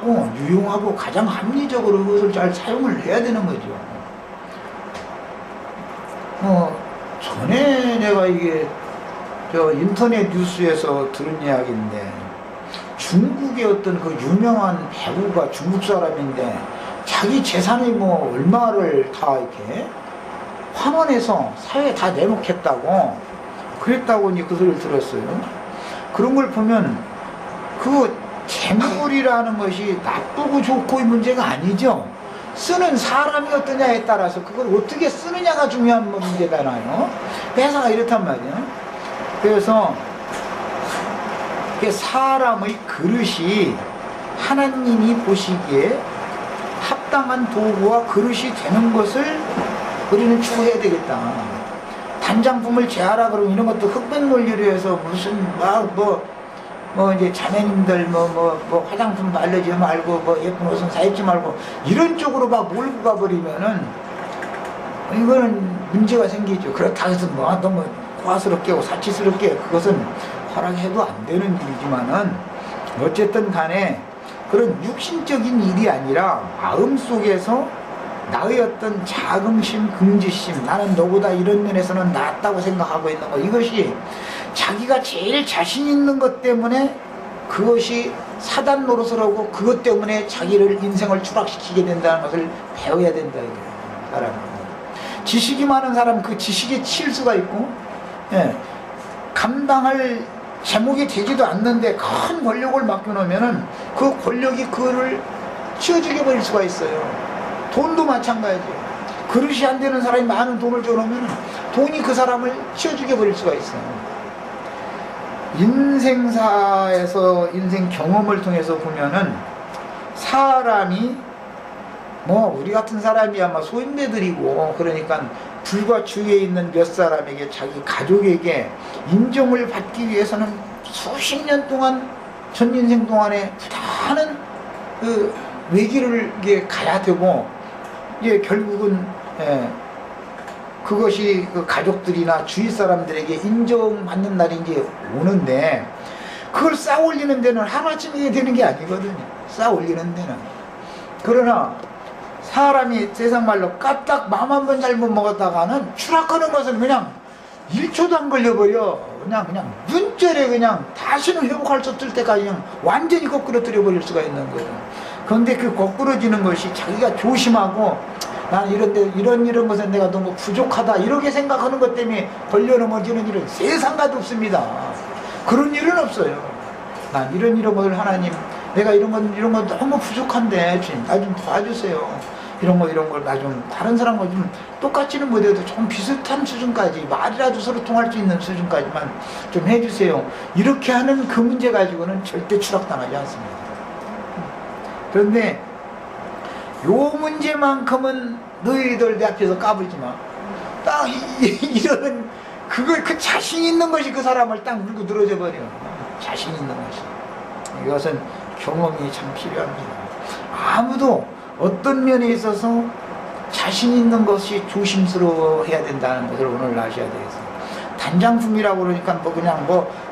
편하고 유용하고 가장 합리적으로 그것을 잘 사용을 해야 되는 거죠. 전에 내가 이게 인터넷 뉴스에서 들은 이야기인데, 중국의 어떤 그 유명한 배우가 중국 사람인데 자기 재산이 뭐 얼마를 다 이렇게 환원해서 사회에 다 내놓겠다고 그랬다고 이제 그 소리를 들었어요. 그런 걸 보면 그 재물이라는 것이 나쁘고 좋고의 문제가 아니죠. 쓰는 사람이 어떠냐에 따라서 그걸 어떻게 쓰느냐가 중요한 문제잖아요. 회사가 이렇단 말이에요. 그래서 사람의 그릇이 하나님이 보시기에 합당한 도구와 그릇이 되는 것을 우리는 추구해야 되겠다. 단장품을 제하라 그러면 이런 것도 흑백 논리로 해서 무슨 이제 자매님들 화장품 바르지 말고 예쁜 옷은 사입지 말고 이런 쪽으로 막 몰고 가버리면은 이거는 문제가 생기죠. 그렇다고 해서 너무 과스럽게 사치스럽게 그것은 허락해도 안 되는 일이지만은 어쨌든 간에 그런 육신적인 일이 아니라 마음속에서 나의 어떤 자긍심, 긍지심, 나는 너보다 이런 면에서는 낫다고 생각하고 있는 것, 이것이 자기가 제일 자신 있는 것 때문에 그것이 사단 노릇을 하고 그것 때문에 자기를 인생을 추락시키게 된다는 것을 배워야 된다 이거예요. 사람은 지식이 많은 사람 그 지식에 치일 수가 있고, 감당할 제목이 되지도 않는데 큰 권력을 맡겨놓으면은 그 권력이 그를 치워주게 버릴 수가 있어요. 돈도 마찬가지예요. 그릇이 안 되는 사람이 많은 돈을 줘놓으면 돈이 그 사람을 치워주게 버릴 수가 있어요. 인생사에서 인생 경험을 통해서 보면은 사람이 우리 같은 사람이 아마 소인배들이고 그러니까 불과 주위에 있는 몇 사람에게 자기 가족에게 인정을 받기 위해서는 수십 년 동안 전 인생 동안에 부단한 그 외길을 가야 되고 결국은 그것이 그 가족들이나 주위 사람들에게 인정받는 날이 이제 오는데 그걸 쌓아 올리는 데는 하루아침에 되는 게 아니거든요. 쌓아 올리는 데는. 그러나 사람이 세상 말로 까딱 맘 한 번 잘못 먹었다가는 추락하는 것은 그냥 1초도 안 걸려버려. 그냥 눈절에 그냥 다시는 회복할 수 없을 때까지 그냥 완전히 거꾸러뜨려 버릴 수가 있는 거예요. 그런데 그 거꾸러지는 것이 자기가 조심하고 난 이런 것은 내가 너무 부족하다 이렇게 생각하는 것 때문에 걸려 넘어지는 일은 세상 가도 없습니다. 그런 일은 없어요. 난 이런 것을 하나님, 내가 이런 건 너무 부족한데 주님 나 좀 도와주세요. 이런 걸 나 좀 다른 사람과 좀 똑같지는 못해도 좀 비슷한 수준까지 말이라도 서로 통할 수 있는 수준까지만 좀 해주세요. 이렇게 하는 그 문제 가지고는 절대 추락당하지 않습니다. 그런데 요 문제만큼은 너희들 내 앞에서 까불지 마. 딱 이런 그 자신 있는 것이 그 사람을 딱 물고 늘어져 버려. 자신 있는 것이. 이것은 경험이 참 필요합니다. 아무도 어떤 면에 있어서 자신 있는 것이 조심스러워해야 된다는 것을 오늘 아셔야 되겠습니다. 단장품이라고 그러니까 그냥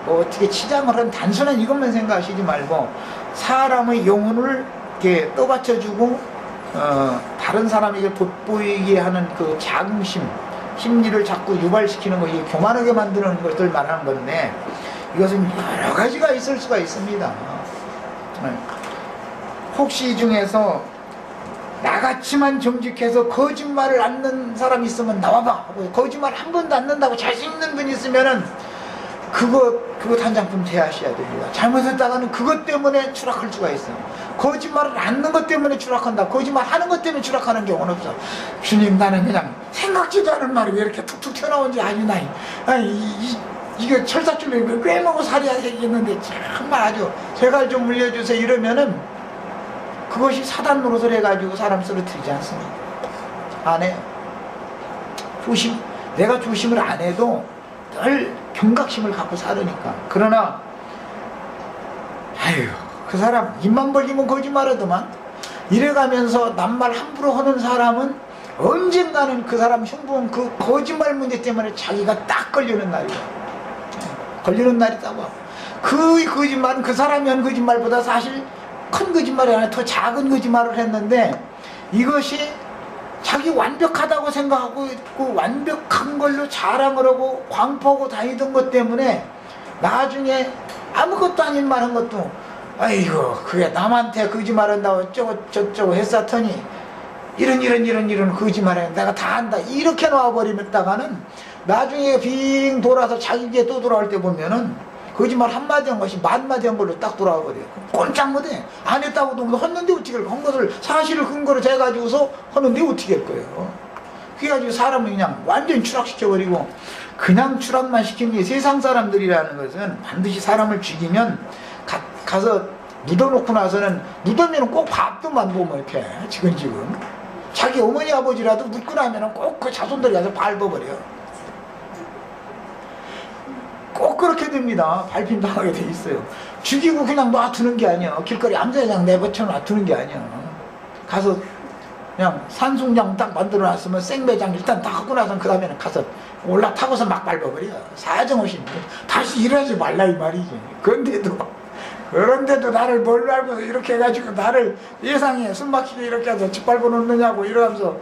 어떻게 치장을 한 단순한 이것만 생각하시지 말고 사람의 영혼을 이렇게 떠받쳐주고 다른 사람에게 돋보이게 하는 그 자긍심, 심리를 자꾸 유발시키는 것이 교만하게 만드는 것들 말하는 건데 이것은 여러 가지가 있을 수가 있습니다. 혹시 이 중에서 나같이만 정직해서 거짓말을 않는 사람이 있으면 나와봐. 거짓말 한 번도 안 는다고 자신 있는 분이 있으면은 그거 단장품 제하셔야 됩니다. 잘못했다가는 그것 때문에 추락할 수가 있어요. 거짓말을 않는 것 때문에 추락한다. 거짓말 하는 것 때문에 추락하는 경우는 없어. 주님 나는 그냥 생각지도 않은 말이 왜 이렇게 툭툭 튀어나온지 아니나. 이거 철사줄로 꿰먹고 살해야 되겠는데 정말 아주 제발 좀 물려주세요 이러면은 그것이 사단 노릇을 해가지고 사람 쓰러뜨리지 않습니다. 안 해요. 내가 조심을 안 해도 늘 경각심을 갖고 살으니까. 그러나 그 사람 입만 벌리면 거짓말하더만 이래가면서 남말 함부로 하는 사람은 언젠가는 그 사람 흉보은 그 거짓말 문제 때문에 자기가 딱 걸리는 날이야. 걸리는 날이다고. 그 거짓말은 그 사람이 한 거짓말보다 사실 큰 거짓말이 아니라 더 작은 거짓말을 했는데 이것이 자기 완벽하다고 생각하고 있고 완벽한 걸로 자랑을 하고 광포하고 다니던 것 때문에 나중에 아무것도 아닌 말 한 것도 아이고 그게 남한테 거짓말한다고 저쩌고 했었더니 이런 거짓말해 내가 다 한다 이렇게 놔버리다가는 나중에 빙 돌아서 자기에게 또 돌아올 때 보면은 거짓말 한마디 한 것이 만마디 한 걸로 딱 돌아와 버려요. 꼼짝 못해. 안 했다고도 했는데 어떻게 할 거야. 한 것을 사실을 근거로 재가지고서 하는데 어떻게 할 거예요. 그래가지고 사람을 그냥 완전히 추락시켜버리고 그냥 추락만 시키는 세상 사람들이라는 것은 반드시 사람을 죽이면 가서 묻어놓고 나서는 묻으면 꼭 밥도 만보면 이렇게 지금 자기 어머니 아버지라도 묻고 나면 꼭 그 자손들이 가서 밟아버려요. 꼭 그렇게 됩니다. 밟힘 당하게 돼 있어요. 죽이고 그냥 놔두는 게 아니야. 길거리 암살장 내버쳐 놔두는 게 아니야. 가서 그냥 산송장 딱 만들어 놨으면 생매장 일단 다 하고 나서 그 다음에는 가서 올라타고서 막 밟아버려. 사정없이 다시 일하지 말라 이 말이지. 그런데도 나를 뭘로 알고서 이렇게 해가지고 나를 예상에 숨막히게 이렇게 해서 짓밟아 놓느냐고 이러면서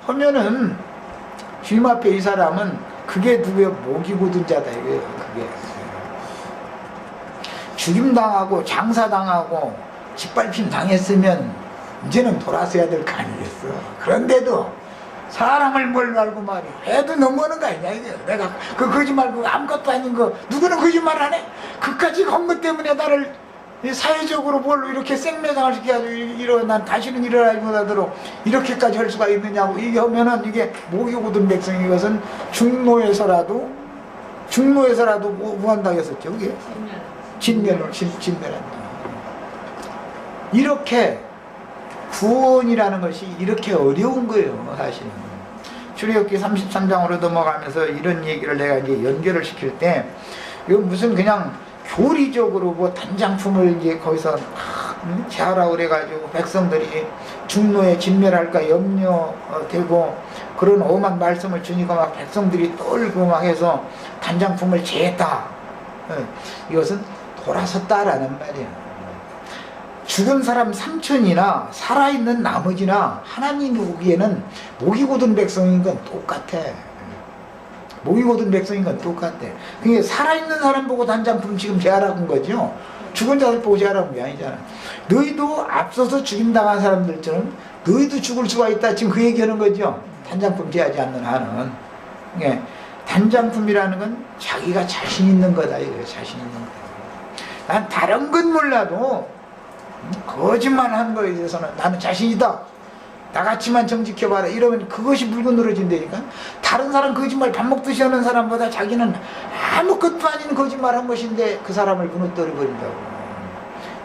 하면은 주님 앞에 이 사람은 그게 누구의 목이 고든 자다 이거예요. 그게 죽임당하고 장사당하고 짓밟힘 당했으면 이제는 돌아서야 될 거 아니겠어. 그런데도 사람을 뭘로 알고 말이야. 해도 너무하는 거 아니냐 이게. 내가 그 거짓말 그 아무것도 아닌 거 누구는 거짓말 안 해? 그까지 한 것 때문에 나를 사회적으로 뭘로 이렇게 생매장을 시켜가지고 난 다시는 일어나지 못하도록 이렇게까지 할 수가 있느냐고 이게 하면은 이게 목이 고든 백성이 이것은 중노에서라도 무한다고 했었죠. 그게 진멸한다. 이렇게 구원이라는 것이 이렇게 어려운 거예요. 사실은 출애굽기 33장으로 넘어가면서 이런 얘기를 내가 이제 연결을 시킬 때 이건 무슨 그냥 교리적으로 뭐 단장품을 이제 거기서 재하라고 그래가지고 백성들이 중노에 진멸할까 염려되고 그런 엄한 말씀을 주니까 막 백성들이 떨고 막 해서 단장품을 재했다. 이것은 돌아섰다라는 말이야. 죽은 사람 삼촌이나 살아있는 나머지나 하나님이 보기에는 목이 고든 백성인 건 똑같아. 목이 고든 백성인 건 똑같아. 그게 살아있는 사람 보고 단장품 지금 재하라고 한 거죠. 죽은 자들 보고 재하라고 한 게 아니잖아. 너희도 앞서서 죽임당한 사람들처럼 너희도 죽을 수가 있다. 지금 그 얘기하는 거죠. 단장품 재하지 않는 한은. 예. 단장품이라는 건 자기가 자신 있는 거다. 이거예요. 자신 있는 거다. 난 다른 건 몰라도 거짓말 하는 거에 대해서는 나는 자신이다. 나같이만 정직해봐라. 이러면 그것이 물고 늘어진다니까. 다른 사람 거짓말 밥 먹듯이 하는 사람보다 자기는 아무것도 아닌 거짓말 한 것인데 그 사람을 무너뜨려 버린다고.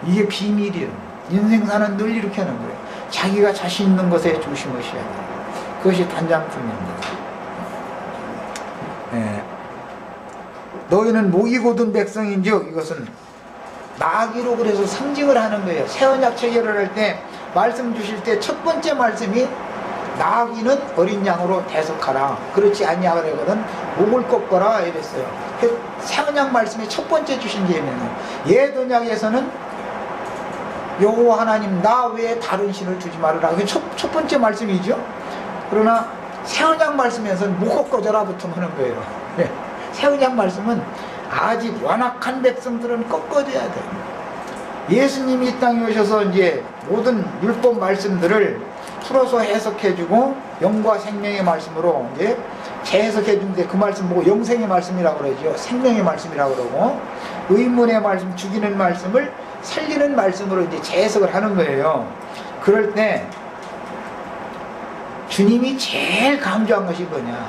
이게 비밀이에요. 인생 사는 늘 이렇게 하는 거예요. 자기가 자신 있는 것에 조심하셔야 돼요. 그것이 단장품입니다. 네. 너희는 목이 고든 백성인즉 이것은 나귀로 그래서 상징을 하는 거예요. 새 언약 체결을 할 때 말씀 주실 때 첫 번째 말씀이 나귀는 어린 양으로 대속하라. 그렇지 아니야 그러거든. 목을 꺾어라 이랬어요. 새 언약 말씀이 첫 번째 주신 예면은 옛 언약에서는 여호와 하나님 나 외에 다른 신을 두지 말으라. 그게 첫 번째 말씀이죠. 그러나 새 언약 말씀에서는 목을 꺾어져라부터 하는 거예요. 네. 새 언약 말씀은 아직 완악한 백성들은 꺾어져야 돼. 예수님이 이 땅에 오셔서 이제 모든 율법 말씀들을 풀어서 해석해주고 영과 생명의 말씀으로 이제 재해석해주는데 그 말씀 보고 영생의 말씀이라고 그러죠. 생명의 말씀이라고 그러고 의문의 말씀, 죽이는 말씀을 살리는 말씀으로 이제 재해석을 하는 거예요. 그럴 때 주님이 제일 강조한 것이 뭐냐?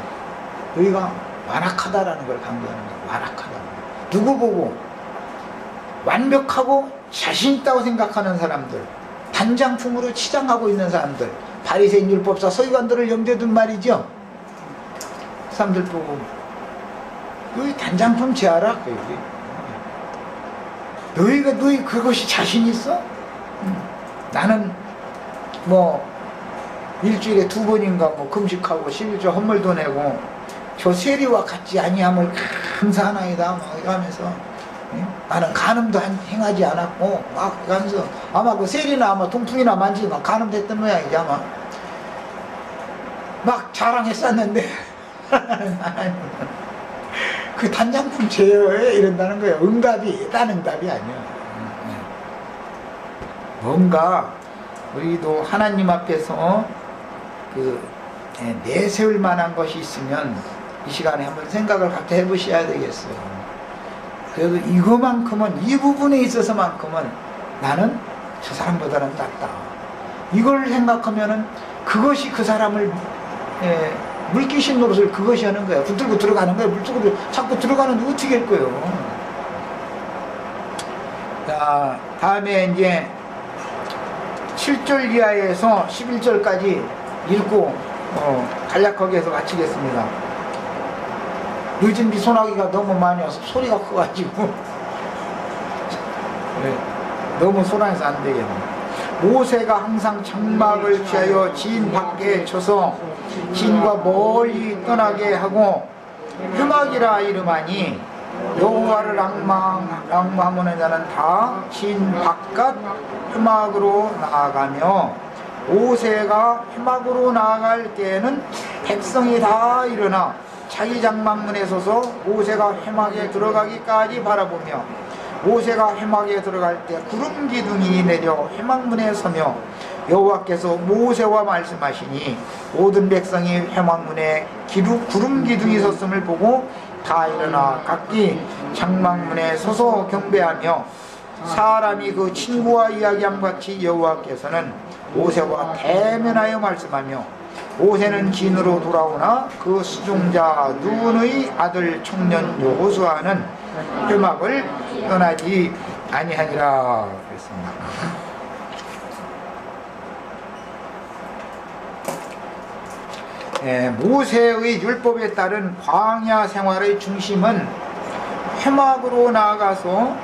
너희가 완악하다라는 걸 강조하는 거예요. 완악하다. 누구 보고? 완벽하고 자신 있다고 생각하는 사람들, 단장품으로 치장하고 있는 사람들, 바리새인 율법사 서기관들을 염두에 둔 말이죠. 그 사람들 보고 너희 단장품 재하라. 너희 그것이 자신 있어? 나는 뭐 일주일에 2번인가 뭐 금식하고 11조 헌물도 내고 저 세리와 같지 아니함을 감사하나이다 막 하면서 나는 간음도 행하지 않았고 막 가면서 아마 그 셀이나 아마 동풍이나 만지고 간음됐던 모양이지 아마. 막 자랑했었는데 그 단장품 제어에 이런다는 거예요. 응답이 딴 응답이 아니야. 뭔가 우리도 하나님 앞에서 그 내세울 만한 것이 있으면 이 시간에 한번 생각을 갖다 해보셔야 되겠어요. 그래도 이거만큼은, 이 부분에 있어서만큼은 나는 저 사람보다는 낫다, 이걸 생각하면은 그것이 그 사람을 물귀신 노릇을 그것이 하는 거야. 붙들고 들어가는 거야. 물들고 자꾸 들어가는데 어떻게 할 거예요. 자, 다음에 이제 7절 이하에서 11절까지 읽고 간략하게 해서 마치겠습니다. 늦은 비 소나기가 너무 많이 와서 소리가 커가지고 너무 소란해서 안 되겠네. 모세가 항상 장막을 취하여 진 밖에 쳐서 진과 멀리 떠나게 하고 흠악이라 이름하니 여호와를 앙망하는 자는 다 진 바깥 흠악으로 나아가며, 모세가 흠악으로 나아갈 때에는 백성이 다 일어나 자기 장막문에 서서 모세가 흠악에 들어가기까지 바라보며, 모세가 휘막에 들어갈 때 구름 기둥이 내려 휘막문에 서며 여호와께서 모세와 말씀하시니 모든 백성이 휘막문에 구름 기둥이 섰음을 보고 다 일어나 각기 장막문에 서서 경배하며, 사람이 그 친구와 이야기함 같이 여호와께서는 모세와 대면하여 말씀하며, 모세는 진으로 돌아오나 그 수종자 눈의 아들 청년 여호수아는 휘막을 떠나지 아니하니라 그랬습니다. 모세의 율법에 따른 광야 생활의 중심은 휘막으로 나아가서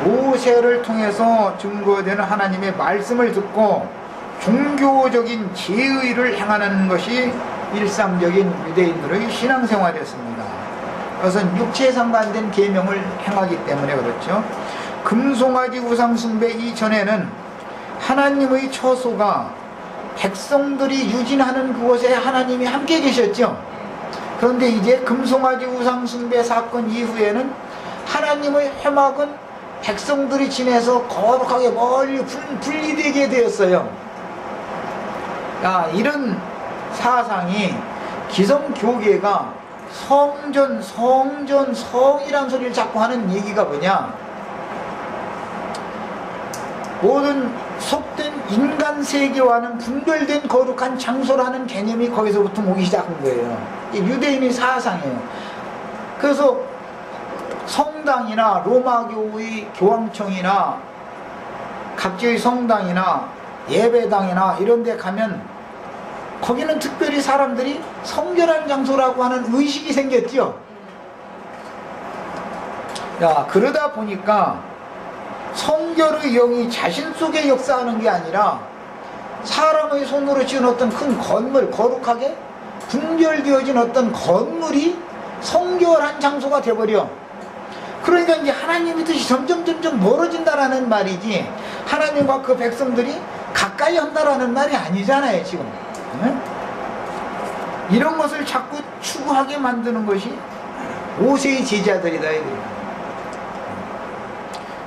모세를 통해서 증거되는 하나님의 말씀을 듣고 종교적인 제의를 행하는 것이 일상적인 유대인들의 신앙생활이었습니다. 그것은 육체에 상관된 계명을 행하기 때문에 그렇죠. 금송아지 우상숭배 이전에는 하나님의 처소가 백성들이 유진하는 그곳에 하나님이 함께 계셨죠. 그런데 이제 금송아지 우상숭배 사건 이후에는 하나님의 회막은 백성들이 지내서 거룩하게 멀리 분리되게 되었어요. 이런 사상이 기성교계가 성이란 소리를 자꾸 하는 얘기가 뭐냐, 모든 속된 인간 세계와는 분별된 거룩한 장소라는 개념이 거기서부터 오기 시작한 거예요. 유대인의 사상이에요. 그래서 성당이나 로마교의 교황청이나 각지의 성당이나 예배당이나 이런 데 가면 거기는 특별히 사람들이 성결한 장소라고 하는 의식이 생겼죠. 그러다 보니까 성결의 영이 자신 속에 역사하는 게 아니라 사람의 손으로 지은 어떤 큰 건물, 거룩하게 분별되어진 어떤 건물이 성결한 장소가 되어버려. 그러니까 이제 하나님의 뜻이 점점 멀어진다라는 말이지, 하나님과 그 백성들이 가까이 한다라는 말이 아니잖아요 지금. 이런 것을 자꾸 추구하게 만드는 것이 모세의 제자들이다.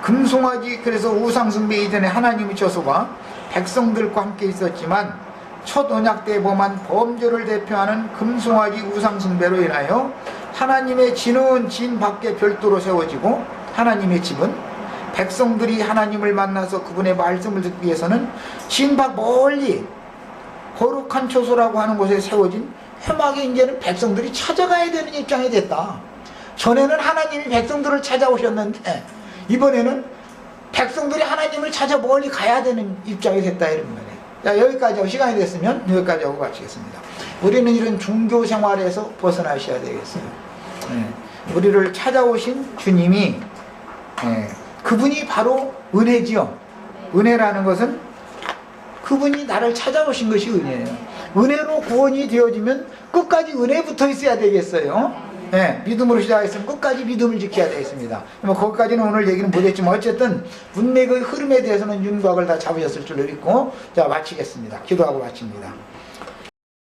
금송아지, 그래서 우상숭배 이전에 하나님의 처소가 백성들과 함께 있었지만 첫 언약 때 범한 범죄를 대표하는 금송아지 우상숭배로 인하여 하나님의 진은 진 밖에 별도로 세워지고, 하나님의 집은 백성들이 하나님을 만나서 그분의 말씀을 듣기 위해서는 진 밖 멀리 거룩한 처소라고 하는 곳에 세워진 회막에 이제는 백성들이 찾아가야 되는 입장이 됐다. 전에는 하나님이 백성들을 찾아오셨는데 이번에는 백성들이 하나님을 찾아 멀리 가야 되는 입장이 됐다, 이런 말이에요. 자, 여기까지 하고, 시간이 됐으면 여기까지 하고 마치겠습니다. 우리는 이런 종교 생활에서 벗어나셔야 되겠어요. 우리를 찾아오신 주님이 그분이 바로 은혜지요. 은혜라는 것은 그분이 나를 찾아오신 것이 은혜예요. 은혜로 구원이 되어지면 끝까지 은혜 붙어 있어야 되겠어요. 예, 믿음으로 시작했으면 끝까지 믿음을 지켜야 되겠습니다. 뭐 거기까지는 오늘 얘기는 못했지만 어쨌든 문맥의 흐름에 대해서는 윤곽을 다 잡으셨을 줄로 믿고 자 마치겠습니다. 기도하고 마칩니다.